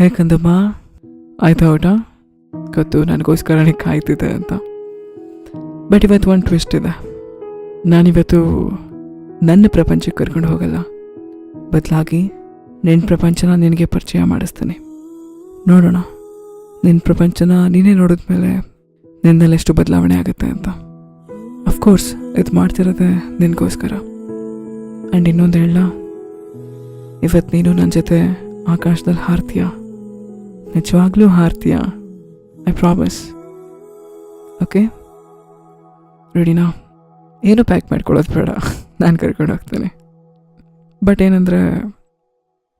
ಹೇಗಂದಮ್ಮ ಆಯ್ತಾ ಊಟ? ಗೊತ್ತು ನನಗೋಸ್ಕರನೇ ಕಾಯ್ತಿದೆ ಅಂತ. ಬಟ್ ಇವತ್ತು ಒಂದು ಟ್ವಿಸ್ಟ್ ಇದೆ. ನಾನಿವತ್ತು ನನ್ನ ಪ್ರಪಂಚಕ್ಕೆ ಕರ್ಕೊಂಡು ಹೋಗಲ್ಲ, ಬದಲಾಗಿ ನಿನ್ನ ಪ್ರಪಂಚನ ನಿನಗೆ ಪರಿಚಯ ಮಾಡಿಸ್ತೀನಿ. ನೋಡೋಣ ನಿನ್ನ ಪ್ರಪಂಚನ ನೀನೇ ನೋಡಿದ್ಮೇಲೆ ನಿನ್ನಲ್ಲಿ ಎಷ್ಟು ಬದಲಾವಣೆ ಆಗುತ್ತೆ ಅಂತ. ಅಫ್ಕೋರ್ಸ್ ಇದು ಮಾಡ್ತಿರೋದೆ ನಿನಗೋಸ್ಕರ. ಆ್ಯಂಡ್ ಇನ್ನೊಂದು ಹೇಳ, ಇವತ್ತು ನೀನು ನನ್ನ ಜೊತೆ ಆಕಾಶದಲ್ಲಿ ಹಾರ್ತೀಯ, ನಿಜವಾಗ್ಲೂ ಹಾರ್ತೀಯ. I promise. ಓಕೆ, ರೆಡಿನಾ? ಏನೂ ಪ್ಯಾಕ್ ಮಾಡ್ಕೊಳ್ಳೋದು ಬೇಡ, ನಾನು ಕರ್ಕೊಂಡು ಹೋಗ್ತೇನೆ. ಬಟ್ ಏನಂದರೆ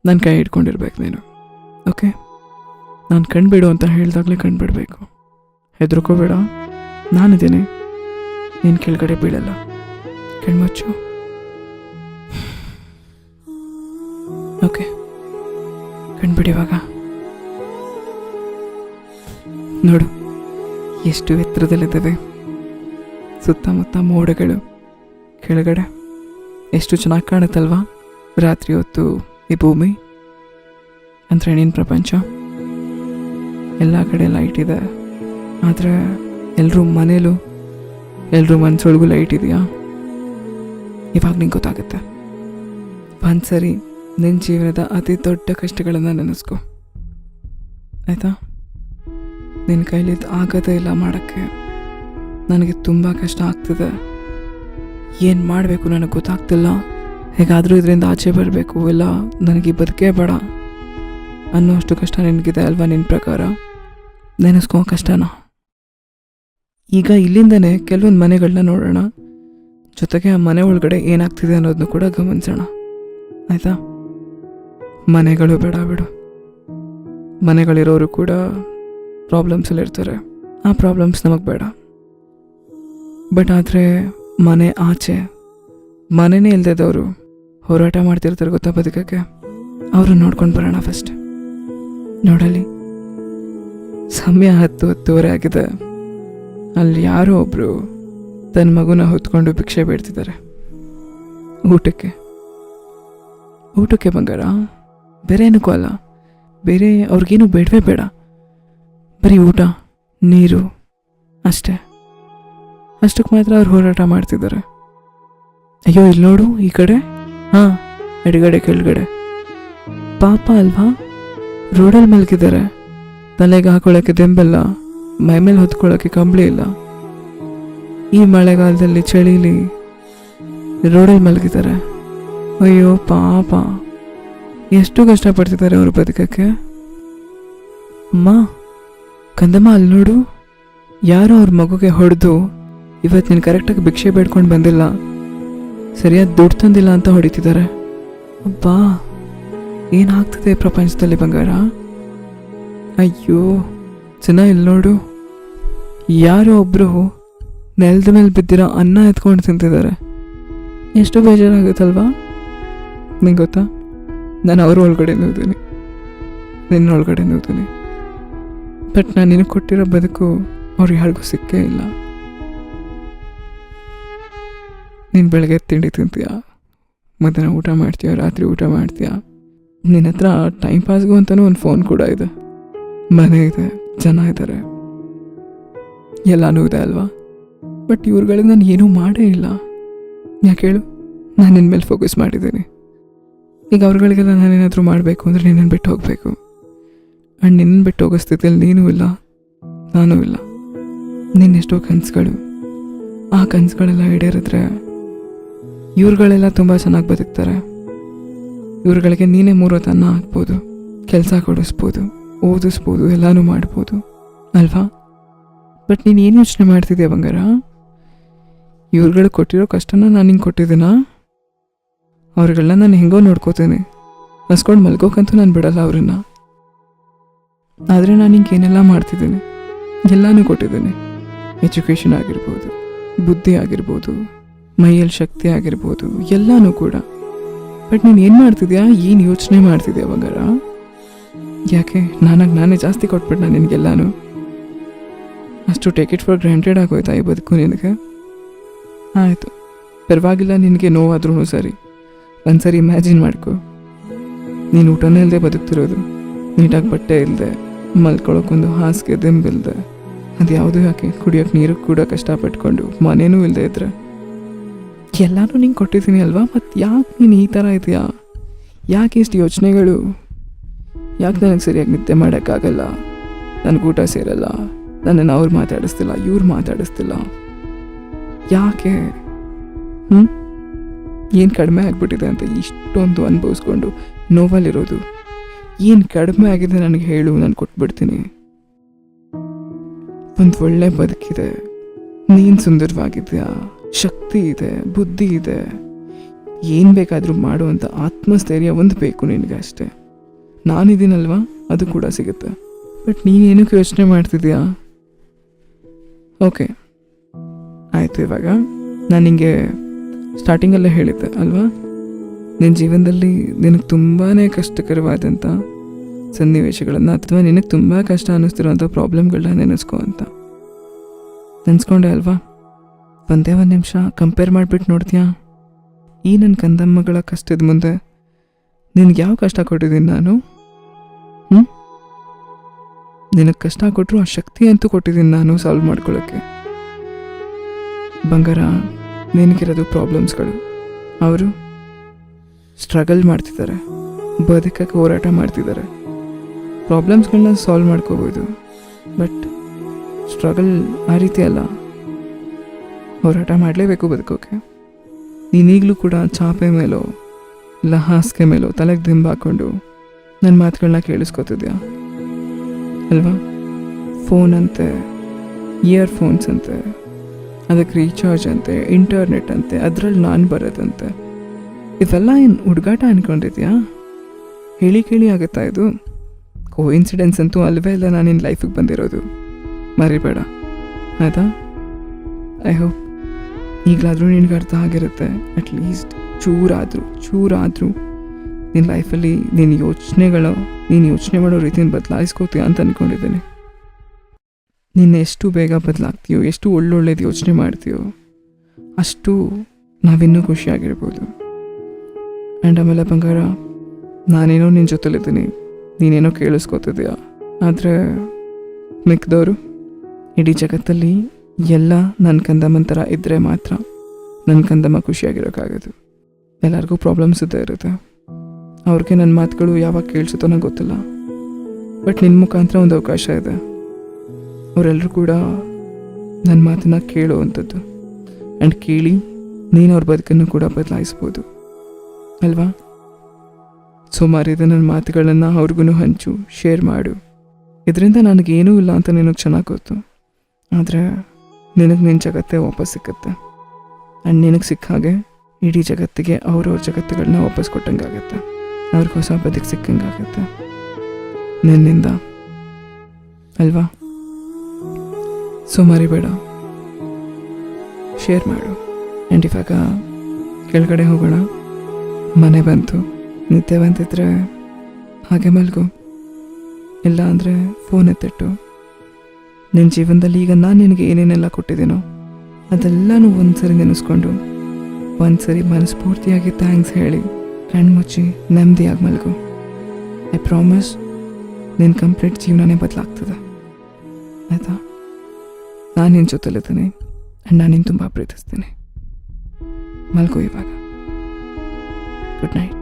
ನನ್ನ ಕೈ ಹಿಡ್ಕೊಂಡಿರ್ಬೇಕು ನೀನು. ಓಕೆ, ನಾನು ಕಣ್ಬಿಡು ಅಂತ ಹೇಳಿದಾಗಲೇ ಕಣ್ಬಿಡಬೇಕು. ಹೆದರ್ಕೋಬೇಡ, ನಾನಿದ್ದೀನಿ, ನೀನು ಕೆಳಗಡೆ ಬೀಳಲ್ಲ. ಕಣ್ಮುಚ್ಚು. ಓಕೆ, ಕಣ್ಬಿಡಿವಾಗ ನೋಡು ಎಷ್ಟು ಎತ್ತರದಲ್ಲಿದ್ದಾವೆ. ಸುತ್ತಮುತ್ತ ಮೋಡಗಳು, ಕೆಳಗಡೆ ಎಷ್ಟು ಚೆನ್ನಾಗಿ ಕಾಣುತ್ತಲ್ವಾ ರಾತ್ರಿ ಹೊತ್ತು ಈ ಭೂಮಿ. ಅಂದರೆ ನಿನ್ನ ಪ್ರಪಂಚ. ಎಲ್ಲ ಕಡೆ ಲೈಟ್ ಇದೆ, ಆದರೆ ಎಲ್ಲರೂ ಮನೇಲೂ ಎಲ್ಲರೂ ಮನಸ್ಸೊಳಗೂ ಲೈಟ್ ಇದೆಯಾ? ಇವಾಗ ನಿಂಗೆ ಗೊತ್ತಾಗುತ್ತೆ. ಒಂದ್ಸರಿ ನಿನ್ನ ಜೀವನದ ಅತಿ ದೊಡ್ಡ ಕಷ್ಟಗಳನ್ನು ನೆನೆಸ್ಕೊ, ಆಯಿತಾ? ನಿನ್ನ ಕೈಲಿ ಆಗೋದೇ ಇಲ್ಲ ಮಾಡೋಕ್ಕೆ. ನನಗೆ ತುಂಬ ಕಷ್ಟ ಆಗ್ತಿದೆ, ಏನು ಮಾಡಬೇಕು ನನಗೆ ಗೊತ್ತಾಗ್ತಿಲ್ಲ. ಹೇಗಾದರೂ ಇದರಿಂದ ಆಚೆ ಬರಬೇಕು, ಇಲ್ಲ ನನಗೆ ಬದುಕೇ ಬೇಡ ಅನ್ನೋಷ್ಟು ಕಷ್ಟ ನಿನಗಿದೆ ಅಲ್ವಾ? ನಿನ್ನ ಪ್ರಕಾರ ನೆನೆಸ್ಕೋ ಕಷ್ಟನ. ಈಗ ಇಲ್ಲಿಂದನೇ ಕೆಲವೊಂದು ಮನೆಗಳನ್ನ ನೋಡೋಣ, ಜೊತೆಗೆ ಆ ಮನೆ ಒಳಗಡೆ ಏನಾಗ್ತಿದೆ ಅನ್ನೋದನ್ನು ಕೂಡ ಗಮನಿಸೋಣ, ಆಯಿತಾ? ಮನೆಗಳು ಬೇಡ ಬಿಡು, ಮನೆಗಳಿರೋರು ಕೂಡ ಪ್ರಾಬ್ಲಮ್ಸಲ್ಲಿರ್ತಾರೆ. ಆ ಪ್ರಾಬ್ಲಮ್ಸ್ ನಮಗೆ ಬೇಡ. ಬಟ್ ಆದರೆ ಮನೆ ಆಚೆ ಮನೆಯೇ ಇಲ್ದಿದ್ದವರು ಹೋರಾಟ ಮಾಡ್ತಿರ್ತಾರೆ ಗೊತ್ತಾ ಬದುಕಕ್ಕೆ. ಅವರು ನೋಡ್ಕೊಂಡು ಬರೋಣ ಫಸ್ಟ್. ನೋಡಲಿ, ಸಮಯ 10-10:30 ಆಗಿದೆ. ಅಲ್ಲಿ ಯಾರೋ ಒಬ್ಬರು ತನ್ನ ಮಗುನ ಹೊತ್ಕೊಂಡು ಭಿಕ್ಷೆ ಬೇಡ್ತಿದ್ದಾರೆ. ಊಟಕ್ಕೆ ಬಂಗಾರ, ಬೇರೆ ಏನಕ್ಕೂ ಅಲ್ಲ. ಬೇರೆ ಅವ್ರಿಗೇನು ಬೇಡವೇ ಬೇಡ, ಬರೀ ಊಟ ನೀರು ಅಷ್ಟೇ. ಅಷ್ಟಕ್ಕೆ ಮಾತ್ರ ಅವ್ರು ಹೋರಾಟ ಮಾಡ್ತಿದ್ದಾರೆ. ಅಯ್ಯೋ ಇಲ್ಲಿ ನೋಡು ಈ ಕಡೆ, ಹಾಂ ಎಡಗಡೆ ಕೆಳಗಡೆ ಪಾಪ ಅಲ್ವಾ, ರೋಡಲ್ಲಿ ಮಲಗಿದ್ದಾರೆ. ತಲೆಗೆ ಹಾಕೊಳ್ಳೋಕ್ಕೆ ದೆಂಬಲ್ಲ, ಮೈಮೇಲೆ ಹೊತ್ಕೊಳ್ಳೋಕ್ಕೆ ಕಂಬಳಿ ಇಲ್ಲ. ಈ ಮಳೆಗಾಲದಲ್ಲಿ ಚಳಿಲಿ ರೋಡಲ್ಲಿ ಮಲಗಿದ್ದಾರೆ. ಅಯ್ಯೋ ಪಾಪ, ಎಷ್ಟು ಕಷ್ಟಪಡ್ತಿದ್ದಾರೆ ಅವರು ಬದುಕಕ್ಕೆ. ಅಮ್ಮ ಕಂದಮ್ಮ ಅಲ್ಲಿ ನೋಡು, ಯಾರೋ ಅವ್ರ ಮಗುಗೆ ಹೊಡೆದು ಇವತ್ತು ನೀನು ಕರೆಕ್ಟಾಗಿ ಭಿಕ್ಷೆ ಬೇಡ್ಕೊಂಡು ಬಂದಿಲ್ಲ, ಸರಿಯಾದ ದುಡ್ಡು ತಂದಿಲ್ಲ ಅಂತ ಹೊಡಿತಿದ್ದಾರೆ. ಅಬ್ಬಾ, ಏನಾಗ್ತದೆ ಪ್ರಪಂಚದಲ್ಲಿ ಬಂಗಾರ? ಅಯ್ಯೋ ಜನ ಇಲ್ಲಿ ನೋಡು, ಯಾರೋ ಒಬ್ಬರು ನೆಲದ ಮೇಲೆ ಬಿದ್ದಿರೋ ಅನ್ನ ಎತ್ಕೊಂಡು ತಿಂತಿದ್ದಾರೆ. ಎಷ್ಟು ಬೇಜಾರಾಗುತ್ತಲ್ವಾ? ನಿಂಗೆ ಗೊತ್ತಾ, ನಾನು ಅವ್ರ ಒಳಗಡೆ ನೋಡ್ತೀನಿ, ನಿನ್ನ ಒಳಗಡೆ ನೋಡ್ತೀನಿ. ಬಟ್ ನಾನು ನಿನಗೆ ಕೊಟ್ಟಿರೋ ಬದುಕು ಅವ್ರಿಗೆ ಯಾರಿಗೂ ಸಿಕ್ಕೇ ಇಲ್ಲ. ನೀನು ಬೆಳಗ್ಗೆ ತಿಂಡಿ ತಿಂತೀಯ, ಮಧ್ಯಾಹ್ನ ಊಟ ಮಾಡ್ತೀಯ, ರಾತ್ರಿ ಊಟ ಮಾಡ್ತೀಯ. ನಿನ್ನ ಹತ್ರ ಟೈಮ್ ಪಾಸ್ಗೂ ಅಂತಲೂ ಒಂದು ಫೋನ್ ಕೂಡ ಇದೆ, ಮನೆ ಇದೆ, ಜನ ಇದ್ದಾರೆ, ಎಲ್ಲನೂ ಇದೆ ಅಲ್ವಾ? ಬಟ್ ಇವ್ರುಗಳಿಗೆ ನಾನು ಏನೂ ಮಾಡೇ ಇಲ್ಲ. ಯಾಕೆ ಹೇಳು? ನಾನು ನಿನ್ನ ಮೇಲೆ ಫೋಕಸ್ ಮಾಡಿದ್ದೀನಿ. ಈಗ ಅವ್ರುಗಳಿಗೆಲ್ಲ ನಾನೇನಾದರೂ ಮಾಡಬೇಕು ಅಂದರೆ ನಿನ್ನನ್ನು ಬಿಟ್ಟು ಹೋಗಬೇಕು. ಆ್ಯಂಡ್ ನಿನ್ನನ್ನು ಬಿಟ್ಟು ಹೋಗೋ ಸ್ಥಿತಿಯಲ್ಲಿ ನೀನೂ ಇಲ್ಲ, ನಾನೂ ಇಲ್ಲ. ನಿನ್ನೆಷ್ಟೋ ಕನಸುಗಳು, ಆ ಕನಸುಗಳೆಲ್ಲ ಈಡೇರಿದ್ರೆ ಇವ್ರುಗಳೆಲ್ಲ ತುಂಬ ಚೆನ್ನಾಗಿ ಬದುಕ್ತಾರೆ. ಇವ್ರುಗಳಿಗೆ ನೀನೇ 3 ಹೊತ್ತು ಅನ್ನ ಹಾಕ್ಬೋದು, ಕೆಲಸ ಕೊಡಿಸ್ಬೋದು, ಓದಿಸ್ಬೋದು, ಎಲ್ಲನೂ ಮಾಡ್ಬೋದು ಅಲ್ವಾ? ಬಟ್ ನೀನು ಏನು ಯೋಚನೆ ಮಾಡ್ತಿದ್ದೀಯ ಬಂಗಾರ? ಇವ್ರುಗಳಿಗೆ ಕೊಟ್ಟಿರೋ ಕಷ್ಟನ ನಾನು ಹಿಂಗೆ ಕೊಟ್ಟಿದ್ದೀನಾ? ಅವ್ರುಗಳನ್ನ ನಾನು ಹೆಂಗೋ ನೋಡ್ಕೋತೀನಿ, ಹಸ್ಕೊಂಡು ಮಲ್ಗೋಕಂತೂ ನಾನು ಬಿಡಲ್ಲ ಅವ್ರನ್ನ. ಆದರೆ ನಾನು ಹಿಂಗೆ ಏನೆಲ್ಲ ಮಾಡ್ತಿದ್ದೀನಿ, ಎಲ್ಲನೂ ಕೊಟ್ಟಿದ್ದೀನಿ. ಎಜುಕೇಷನ್ ಆಗಿರ್ಬೋದು, ಬುದ್ಧಿ ಆಗಿರ್ಬೋದು, ಮೈಯಲ್ಲಿ ಶಕ್ತಿ ಆಗಿರ್ಬೋದು, ಎಲ್ಲನೂ ಕೂಡ. ಬಟ್ ನೀನು ಏನು ಮಾಡ್ತಿದ್ಯಾ? ಏನು ಯೋಚನೆ ಮಾಡ್ತಿದ್ಯಾ ಬಂಗಾರ? ಯಾಕೆ ನಾನೇ ಜಾಸ್ತಿ ಕೊಟ್ಬಿಟ್ಟು ನಾನು ನಿನಗೆಲ್ಲಾನು ಅಷ್ಟು ಟೇಕ್ ಇಟ್ ಫಾರ್ ಗ್ರಾಂಟೆಡ್ ಆಗೋಯ್ತಾ ಈ ಬದುಕು ನಿನಗೆ? ಆಯಿತು, ಪರವಾಗಿಲ್ಲ, ನಿನಗೆ ನೋವಾದ್ರೂ ಸರಿ. ಒಂದ್ಸರಿ ಇಮ್ಯಾಜಿನ್ ಮಾಡ್ಕೊ, ನೀನು ಊಟನೇ ಇಲ್ಲದೆ ಬದುಕ್ತಿರೋದು, ನೀಟಾಗಿ ಬಟ್ಟೆ ಇಲ್ಲದೆ, ಮಲ್ಕೊಳಕ್ಕೊಂದು ಹಾಸಿಗೆ ದಿಂಬಿಲ್ದೆ, ಅದು ಯಾವುದೂ ಯಾಕೆ ಕುಡಿಯೋಕೆ ನೀರು ಕೂಡ ಕಷ್ಟಪಟ್ಕೊಂಡು ಮನೇನೂ ಇಲ್ಲದೆ ಇದ್ರೆ ಎಲ್ಲನೂ ನಿಂಗೆ ಕೊಟ್ಟಿದ್ದೀನಿ ಅಲ್ವಾ? ಮತ್ತು ಯಾಕೆ ನೀನು ಈ ಥರ ಇದೆಯಾ? ಯಾಕೆ ಇಷ್ಟು ಯೋಚನೆಗಳು? ಯಾಕೆ ನನಗೆ ಸರಿಯಾಗಿ ನಿದ್ದೆ ಮಾಡೋಕ್ಕಾಗಲ್ಲ, ನನಗೆ ಊಟ ಸೇರಲ್ಲ, ನನ್ನನ್ನು ಅವ್ರು ಮಾತಾಡಿಸ್ತಿಲ್ಲ, ಇವ್ರು ಮಾತಾಡಿಸ್ತಿಲ್ಲ, ಯಾಕೆ? ಏನು ಕಡಿಮೆ ಆಗಿಬಿಟ್ಟಿದೆ ಅಂತ ಇಷ್ಟೊಂದು ಅನುಭವಿಸ್ಕೊಂಡು ನೋವಲ್ಲಿರೋದು? ಏನು ಕಡಿಮೆ ಆಗಿದೆ ನನಗೆ ಹೇಳು, ನಾನು ಕೊಟ್ಬಿಡ್ತೀನಿ. ಒಂದು ಒಳ್ಳೆ ಬದುಕಿದೆ, ನೀನು ಸುಂದರವಾಗಿದೆಯಾ, ಶಕ್ತಿ ಇದೆ, ಬುದ್ಧಿ ಇದೆ, ಏನು ಬೇಕಾದರೂ ಮಾಡುವಂಥ ಆತ್ಮಸ್ಥೈರ್ಯ ಒಂದು ಬೇಕು ನಿನಗೆ ಅಷ್ಟೇ. ನಾನಿದ್ದೀನಲ್ವಾ, ಅದು ಕೂಡ ಸಿಗುತ್ತೆ. ಬಟ್ ನೀನೇನಕ್ಕೆ ಯೋಚನೆ ಮಾಡ್ತಿದ್ಯಾ? ಓಕೆ ಆಯಿತು. ಇವಾಗ ನಾನು ನಿನಗೆ ಸ್ಟಾರ್ಟಿಂಗಲ್ಲೇ ಹೇಳಿದ್ದೆ ಅಲ್ವಾ, ನಿನ್ನ ಜೀವನದಲ್ಲಿ ನಿನಗೆ ತುಂಬಾ ಕಷ್ಟಕರವಾದಂಥ ಸನ್ನಿವೇಶಗಳನ್ನು ಅಥವಾ ನಿನಗೆ ತುಂಬ ಕಷ್ಟ ಅನ್ನಿಸ್ತಿರೋಂಥ ಪ್ರಾಬ್ಲಮ್ಗಳನ್ನ ನೆನೆಸ್ಕೊ ಅಂತ. ನೆನೆಸ್ಕೊಂಡೆ ಅಲ್ವಾ? ಒಂದೇ ಒಂದು ನಿಮಿಷ ಕಂಪೇರ್ ಮಾಡಿಬಿಟ್ಟು ನೋಡ್ತೀಯಾ? ಈ ನನ್ನ ಕಂದಮ್ಮಗಳ ಕಷ್ಟದ ಮುಂದೆ ನಿನಗೆ ಯಾವ ಕಷ್ಟ ಕೊಟ್ಟಿದ್ದೀನಿ ನಾನು? ನಿನಗೆ ಕಷ್ಟ ಕೊಟ್ಟರು ಆ ಶಕ್ತಿ ಅಂತೂ ಕೊಟ್ಟಿದ್ದೀನಿ ನಾನು ಸಾಲ್ವ್ ಮಾಡ್ಕೊಳ್ಳೋಕ್ಕೆ. ಬಂಗಾರ, ನಿನಗಿರೋದು ಪ್ರಾಬ್ಲಮ್ಸ್ಗಳು, ಅವರು ಸ್ಟ್ರಗಲ್ ಮಾಡ್ತಿದ್ದಾರೆ, ಬದುಕಕ್ಕೆ ಹೋರಾಟ ಮಾಡ್ತಿದ್ದಾರೆ. ಪ್ರಾಬ್ಲಮ್ಸ್ಗಳನ್ನ ಸಾಲ್ವ್ ಮಾಡ್ಕೋಬೋದು, ಬಟ್ ಸ್ಟ್ರಗಲ್ ಆ ರೀತಿ ಅಲ್ಲ. ಹೋರಾಟ ಮಾಡಲೇಬೇಕು ಬದುಕೋಕೆ. ನೀನೀಗಲೂ ಕೂಡ ಚಾಪೆ ಮೇಲೋ ಇಲ್ಲ ಹಾಸಿಗೆ ಮೇಲೋ ತಲೆಗೆ ದಿಂಬು ಹಾಕ್ಕೊಂಡು ನನ್ನ ಮಾತುಗಳನ್ನ ಕೇಳಿಸ್ಕೊತಿದ್ಯಾ ಅಲ್ವಾ? ಫೋನ್ ಅಂತೆ, ಇಯರ್ಫೋನ್ಸ್ ಅಂತೆ, ಅದಕ್ಕೆ ರೀಚಾರ್ಜ್ ಅಂತೆ, ಇಂಟರ್ನೆಟ್ ಅಂತೆ, ಅದರಲ್ಲಿ ನಾನು ಬರೋದಂತೆ, ಇವೆಲ್ಲ ಏನು ಹುಡುಗಾಟ ಅಂದ್ಕೊಂಡಿದ್ಯಾ? ಹೇಳಿ ಕೇಳಿ ಆಗುತ್ತಾ ಇದು? ಕೋಇನ್ಸಿಡೆನ್ಸ್ ಅಂತೂ ಅಲ್ವೇ ಇಲ್ಲ ನಾನು ನಿನ್ನ ಲೈಫಿಗೆ ಬಂದಿರೋದು, ಮರಿಬೇಡ ಆಯಿತಾ? ಐ ಹೋಪ್ ಈಗಲಾದರೂ ನಿನಗೆ ಅರ್ಥ ಆಗಿರುತ್ತೆ. ಅಟ್ಲೀಸ್ಟ್ ಚೂರಾದರೂ ನಿನ್ನ ಲೈಫಲ್ಲಿ ನೀನು ಯೋಚನೆ ಮಾಡೋ ರೀತಿನ ಬದಲಾಯಿಸ್ಕೋತೀಯ ಅಂತ ಅಂದ್ಕೊಂಡಿದ್ದೀನಿ. ನೀನು ಎಷ್ಟು ಬೇಗ ಬದಲಾಗ್ತೀಯೋ, ಎಷ್ಟು ಒಳ್ಳೊಳ್ಳೇದು ಯೋಚನೆ ಮಾಡ್ತೀಯೋ, ಅಷ್ಟು ನಾವಿನ್ನೂ ಖುಷಿಯಾಗಿರ್ಬೋದು. ಆ್ಯಂಡ್ ಆಮೇಲೆ ಬಂಗಾರ, ನಾನೇನೋ ನಿನ್ನ ಜೊತೆಲಿದ್ದೀನಿ, ನೀನೇನೋ ಕೇಳಿಸ್ಕೋತಿದ್ದೀಯ, ಆದರೆ ಮಿಕ್ಕಿದವರು ಇಡೀ ಜಗತ್ತಲ್ಲಿ ಎಲ್ಲ ನನ್ನ ಕಂದಮ್ಮನ ಥರ ಇದ್ದರೆ ಮಾತ್ರ ನನ್ನ ಕಂದಮ್ಮ ಖುಷಿಯಾಗಿರೋಕ್ಕಾಗೋದು. ಎಲ್ಲರಿಗೂ ಪ್ರಾಬ್ಲಮ್ಸ್ ಇದ್ದೇ ಇರುತ್ತೆ. ಅವ್ರಿಗೆ ನನ್ನ ಮಾತುಗಳು ಯಾವಾಗ ಕೇಳಿಸುತ್ತೋ ನಂಗೆ ಗೊತ್ತಿಲ್ಲ, ಬಟ್ ನಿನ್ನ ಮುಖಾಂತರ ಒಂದು ಅವಕಾಶ ಇದೆ. ಅವರೆಲ್ಲರೂ ಕೂಡ ನನ್ನ ಮಾತನ್ನು ಕೇಳುವಂಥದ್ದು, ಆ್ಯಂಡ್ ಕೇಳಿ ನೀನು ಅವ್ರ ಬದುಕನ್ನು ಕೂಡ ಬದಲಾಯಿಸ್ಬೋದು ಅಲ್ವಾ? ಸುಮಾರಿದೆ ನನ್ನ ಮಾತುಗಳನ್ನು ಅವ್ರಿಗೂ ಹಂಚು, ಶೇರ್ ಮಾಡು. ಇದರಿಂದ ನನಗೇನೂ ಇಲ್ಲ ಅಂತ ನಿನಗೆ ಚೆನ್ನಾಗಿ ಗೊತ್ತು, ಆದರೆ ನಿನಗೆ ನಿನ್ನ ಜಗತ್ತೇ ವಾಪಸ್ ಸಿಕ್ಕತ್ತೆ. ಆ್ಯಂಡ್ ನಿನಗೆ ಸಿಕ್ಕ ಹಾಗೆ ಇಡೀ ಜಗತ್ತಿಗೆ ಅವ್ರವ್ರ ಜಗತ್ತುಗಳನ್ನ ವಾಪಸ್ ಕೊಟ್ಟಂಗಾಗತ್ತೆ, ಅವ್ರಿಗೆ ಹೊಸ ಬದುಕು ಸಿಕ್ಕಂಗಾಗತ್ತೆ ನಿನ್ನಿಂದ ಅಲ್ವಾ? ಸೊ ಮರಿಬೇಡ, ಶೇರ್ ಮಾಡು. ಆ್ಯಂಡ್ ಇವಾಗ ಕೆಳಗಡೆ ಹೋಗೋಣ. ಮನೆ ಬಂತು, ನಿದ್ದೆ ಬಂತಿದ್ರೆ ಹಾಗೆ ಮಲ್ಗು, ಇಲ್ಲ ಅಂದರೆ ಫೋನ್ ಎತ್ತಿಟ್ಟು ನಿನ್ನ ಜೀವನದಲ್ಲಿ ಈಗ ನಾನು ನಿನಗೆ ಏನೇನೆಲ್ಲ ಕೊಟ್ಟಿದ್ದೀನೋ ಅದೆಲ್ಲನೂ ಒಂದ್ಸರಿ ನೆನೆಸ್ಕೊಂಡು ಒಂದ್ಸರಿ ಮನಸ್ಫೂರ್ತಿಯಾಗಿ ಥ್ಯಾಂಕ್ಸ್ ಹೇಳಿ ಕಣ್ಮುಚ್ಚಿ ನೆಮ್ಮದಿಯಾಗಿ ಮಲ್ಗು. ಐ ಪ್ರಾಮಿಸ್ ನಿನ್ನ ಕಂಪ್ಲೀಟ್ ಜೀವನನೇ ಬದಲಾಗ್ತದೆ ಆಯಿತಾ? ನಾನು ನಿನ್ನ ಜೊತೆಲಿದ್ದೀನಿ ಆ್ಯಂಡ್ ನಾನು ನಿನ್ನ ತುಂಬ ಪ್ರೀತಿಸ್ತೀನಿ. ಮಲ್ಗು ಇವಾಗ. Good night.